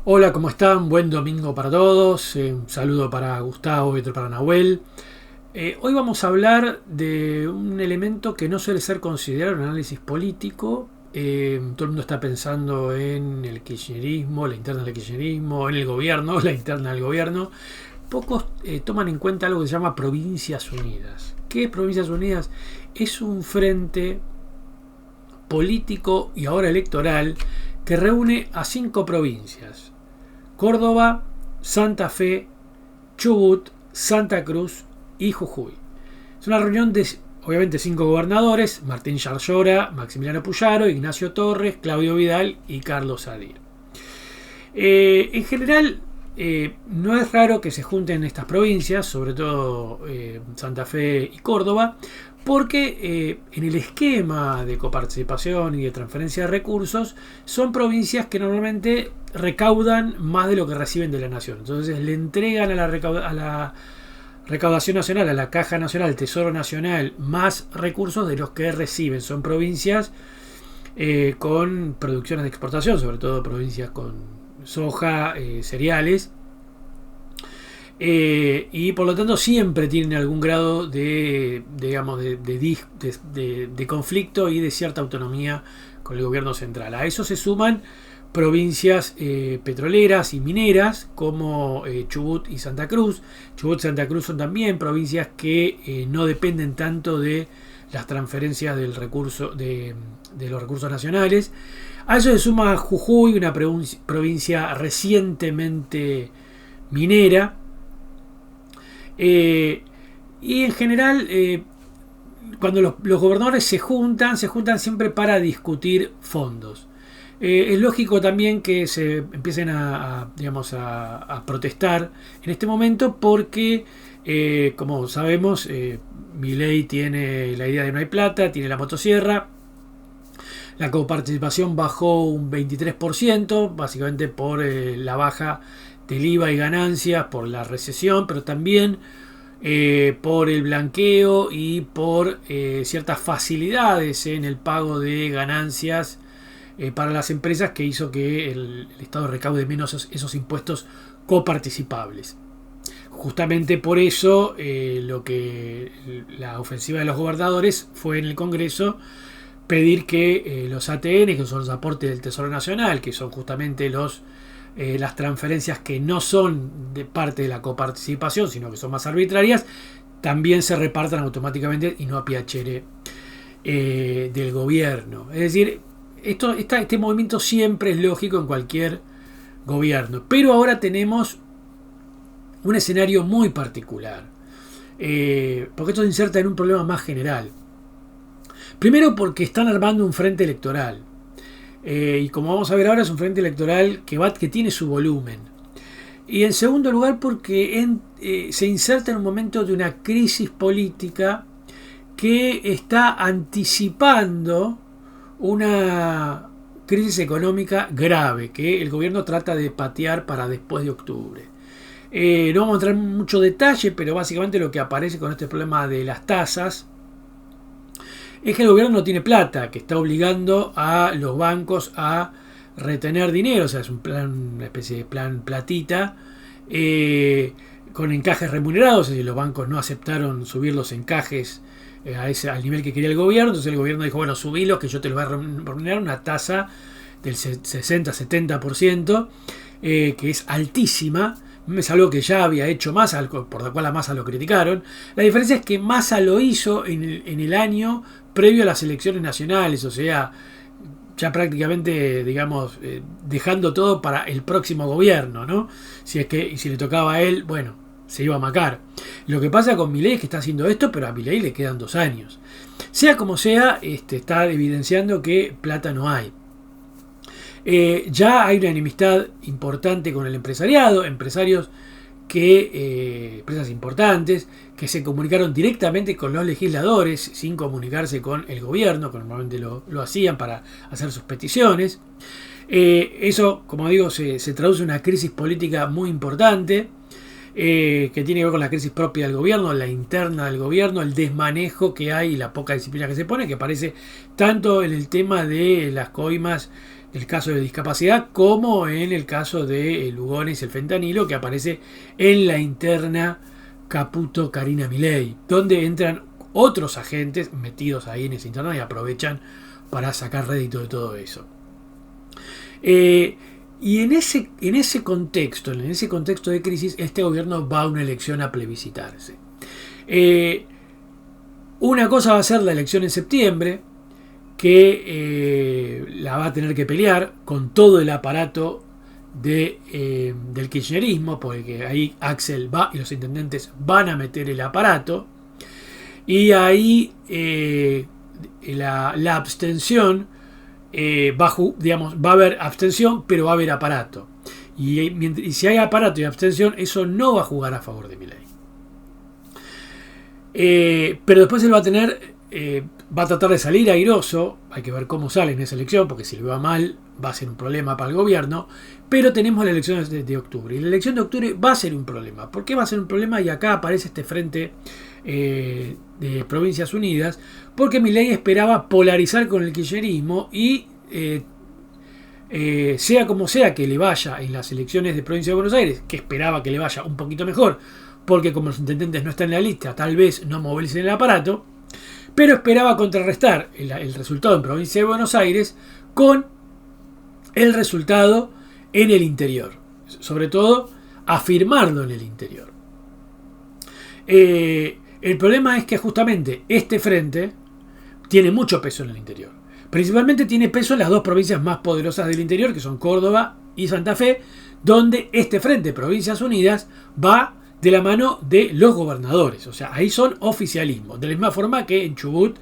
Hola, ¿cómo están? Buen domingo para todos. Un saludo para Gustavo y otro para Nahuel. Hoy vamos a hablar de un elemento que no suele ser considerado un análisis político. Todo el mundo está pensando en el kirchnerismo, la interna del kirchnerismo, en el gobierno, la interna del gobierno. Pocos toman en cuenta algo que se llama Provincias Unidas. ¿Qué es Provincias Unidas? Es un frente político y ahora electoral que reúne a 5 provincias: Córdoba, Santa Fe, Chubut, Santa Cruz y Jujuy. Es una reunión de, obviamente, 5 gobernadores: Martín Yarlora, Maximiliano Puyaro, Ignacio Torres, Claudio Vidal y Carlos Sadir. En general, no es raro que se junten estas provincias, sobre todo Santa Fe y Córdoba, porque en el esquema de coparticipación y de transferencia de recursos son provincias que normalmente recaudan más de lo que reciben de la nación. Entonces le entregan a la recaudación nacional, a la Caja Nacional, al Tesoro Nacional, más recursos de los que reciben. Son provincias con producciones de exportación, sobre todo provincias con soja, cereales, y por lo tanto siempre tienen algún grado de, digamos, de conflicto y de cierta autonomía con el gobierno central. A eso se suman provincias petroleras y mineras como Chubut y Santa Cruz. Chubut y Santa Cruz son también provincias que no dependen tanto de las transferencias del recurso de los recursos nacionales. A eso se suma Jujuy, una provincia recientemente minera. Y en general, cuando los gobernadores se juntan siempre para discutir fondos. Es lógico también que se empiecen a protestar en este momento porque, como sabemos, Milei tiene la idea de no hay plata, tiene la motosierra. La coparticipación bajó un 23%, básicamente por la baja del IVA y ganancias, por la recesión, pero también por el blanqueo y por ciertas facilidades en el pago de ganancias para las empresas, que hizo que el Estado recaude menos esos impuestos coparticipables. Justamente por eso lo que la ofensiva de los gobernadores fue en el Congreso pedir que los ATN, que son los aportes del Tesoro Nacional, que son justamente las transferencias que no son de parte de la coparticipación, sino que son más arbitrarias, también se repartan automáticamente y no a piacere del gobierno. Es decir, este movimiento siempre es lógico en cualquier gobierno, pero ahora tenemos un escenario muy particular, porque esto se inserta en un problema más general. Primero, porque están armando un frente electoral. Y como vamos a ver ahora, es un frente electoral que tiene su volumen. Y en segundo lugar, porque se inserta en un momento de una crisis política que está anticipando una crisis económica grave que el gobierno trata de patear para después de octubre. No vamos a entrar en mucho detalle, pero básicamente lo que aparece con este problema de las tasas es que el gobierno no tiene plata, que está obligando a los bancos a retener dinero. O sea, es una especie de plan platita, con encajes remunerados. Es decir, los bancos no aceptaron subir los encajes al nivel que quería el gobierno. Entonces el gobierno dijo, bueno, subilos, que yo te los voy a remunerar una tasa del 60-70%, que es altísima. Es algo que ya había hecho Massa, por lo cual a Massa lo criticaron. La diferencia es que Massa lo hizo en el año previo a las elecciones nacionales, o sea, ya prácticamente, digamos, dejando todo para el próximo gobierno, ¿no? Si le tocaba a él, bueno, se iba a macar. Lo que pasa con Milei es que está haciendo esto, pero a Milei le quedan 2 años. Sea como sea, está evidenciando que plata no hay. Ya hay una enemistad importante con el empresariado, empresas importantes que se comunicaron directamente con los legisladores sin comunicarse con el gobierno, que normalmente lo hacían para hacer sus peticiones. Eso, como digo, se traduce en una crisis política muy importante, que tiene que ver con la crisis propia del gobierno, la interna del gobierno, el desmanejo que hay y la poca disciplina que se pone, que aparece tanto en el tema de las coimas el caso de discapacidad, como en el caso de Lugones y el fentanilo, que aparece en la interna Caputo Carina Milei, donde entran otros agentes metidos ahí en esa interna y aprovechan para sacar rédito de todo eso. Y en ese contexto de crisis, este gobierno va a una elección a plebiscitarse. Una cosa va a ser la elección en septiembre, que la va a tener que pelear con todo el aparato del kirchnerismo, porque ahí Axel va y los intendentes van a meter el aparato, y ahí la abstención va a haber abstención, pero va a haber aparato, y si hay aparato y abstención, eso no va a jugar a favor de Milei. Pero después él va a tratar de salir airoso. Hay que ver cómo sale en esa elección, porque si le va mal va a ser un problema para el gobierno. Pero tenemos las elecciones de octubre, y la elección de octubre va a ser un problema. ¿Por qué va a ser un problema? Y acá aparece este frente de Provincias Unidas, porque Milei esperaba polarizar con el kirchnerismo y sea como sea que le vaya en las elecciones de Provincia de Buenos Aires, que esperaba que le vaya un poquito mejor, porque como los intendentes no están en la lista, tal vez no movilicen el aparato, pero esperaba contrarrestar el resultado en Provincia de Buenos Aires con el resultado en el interior, sobre todo afirmarlo en el interior. El problema es que justamente este frente tiene mucho peso en el interior. Principalmente tiene peso en las dos provincias más poderosas del interior, que son Córdoba y Santa Fe, donde este frente, Provincias Unidas, va de la mano de los gobernadores. O sea, ahí son oficialismo. De la misma forma que en Chubut,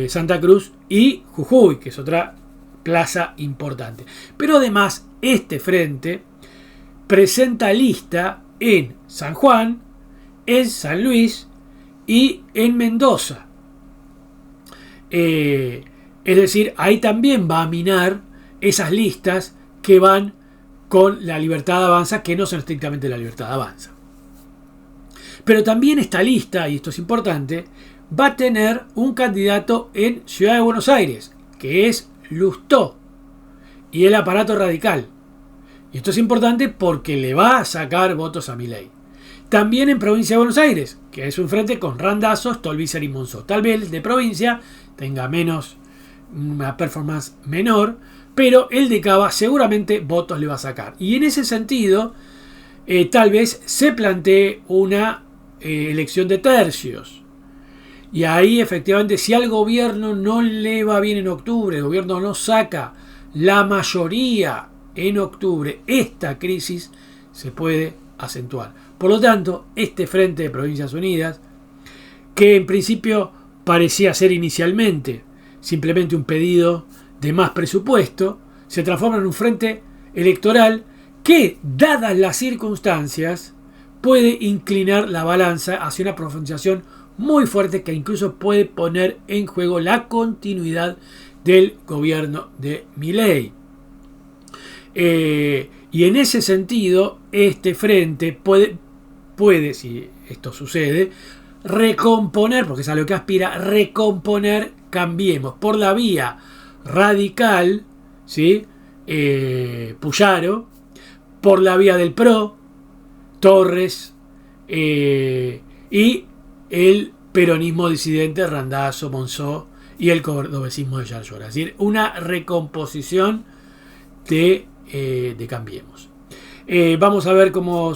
Santa Cruz y Jujuy, que es otra plaza importante. Pero además, este frente presenta lista en San Juan, en San Luis y en Mendoza. Es decir, ahí también va a minar esas listas que van con la Libertad Avanza, que no son estrictamente la Libertad Avanza. Pero también esta lista, y esto es importante, va a tener un candidato en Ciudad de Buenos Aires, que es Lustó, y el aparato radical. Y esto es importante porque le va a sacar votos a Milei. También en Provincia de Buenos Aires, que es un frente con Randazzo, Stolbizer y Monzó. Tal vez el de provincia tenga una performance menor, pero el de Cava seguramente votos le va a sacar. Y en ese sentido, tal vez se plantee una elección de tercios. Y ahí efectivamente, si al gobierno no le va bien en octubre, el gobierno no saca la mayoría en octubre, esta crisis se puede acentuar. Por lo tanto, este frente de Provincias Unidas, que en principio parecía ser inicialmente simplemente un pedido de más presupuesto, se transforma en un frente electoral que, dadas las circunstancias, puede inclinar la balanza hacia una profundización muy fuerte que incluso puede poner en juego la continuidad del gobierno de Milei. Y en ese sentido, este frente puede, si esto sucede, recomponer, porque es a lo que aspira, recomponer Cambiemos por la vía radical, ¿sí? Puyaro, por la vía del PRO, Torres, y el peronismo disidente, Randazzo, Monzó y el cordobesismo de Yarlora. Es decir, una recomposición de Cambiemos. Vamos a ver cómo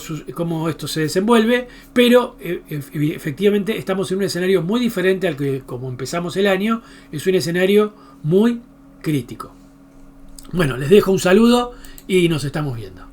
esto se desenvuelve, pero efectivamente estamos en un escenario muy diferente al que como empezamos el año. Es un escenario muy crítico. Bueno, les dejo un saludo y nos estamos viendo.